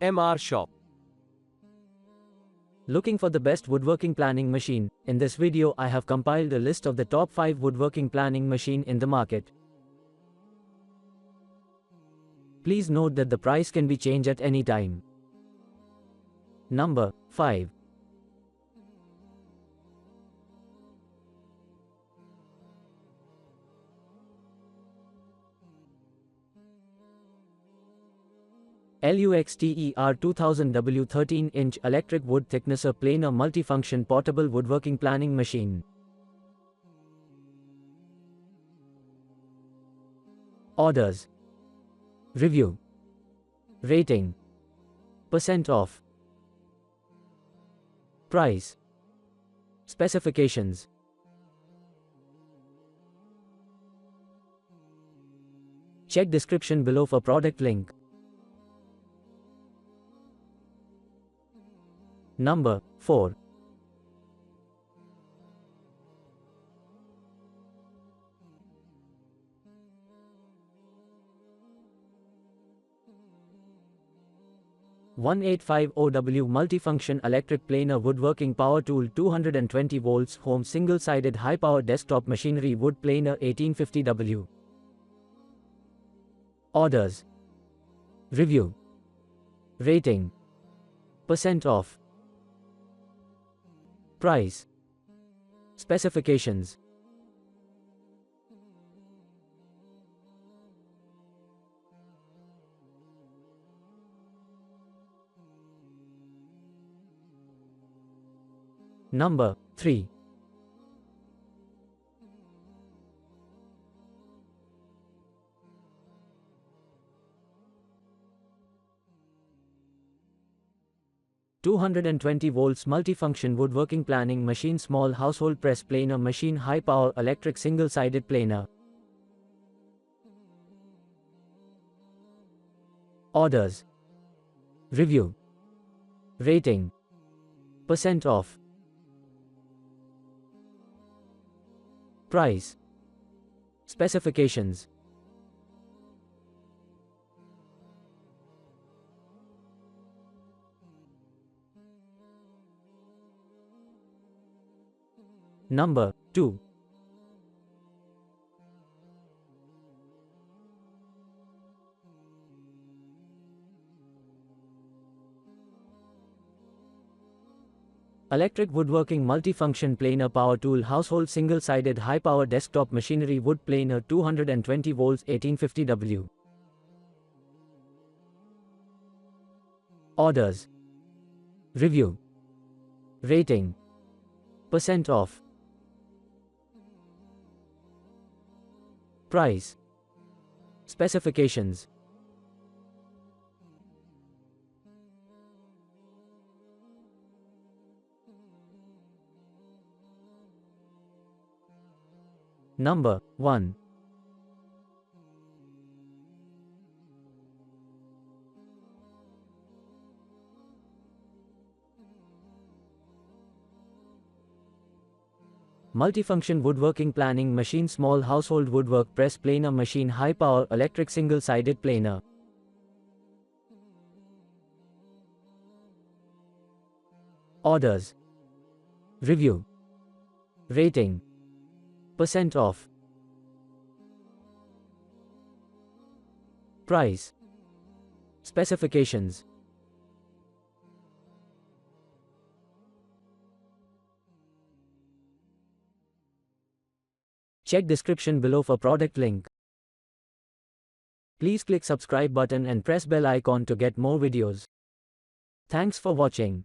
MR Shop. Looking for the best woodworking planing machine? In this video I have compiled a list of the top 5 woodworking planing machine in the market. Please note that the price can be changed at any time. Number 5. LUXTER 2000W 13-inch electric wood thicknesser planer multifunction portable woodworking planing machine. Orders. Review. Rating. Percent off. Price. Specifications. Check description below for product link. Number 4. (1850W) multifunction electric planer woodworking power tool 220 volts home single-sided high-power desktop machinery wood planer 1850W. Orders. Review. Rating. Percent off. Price. Specifications. Number 3. (220 volts multifunction woodworking planing machine small household press planer machine high power electric single-sided planer). Orders. Review. Rating. Percent off. Price. Specifications. Number 2. Electric woodworking multifunction planer power tool household single-sided high-power desktop machinery wood planer 220 volts 1850W. Orders. Review. Rating. Percent off. Price. Specifications. Number 1. Multifunction woodworking planing machine small household woodwork press planer machine high power electric single-sided planer. Orders. Review. Rating. Percent off. Price. Specifications. Check description below for product link. Please click subscribe button and press bell icon to get more videos. Thanks for watching.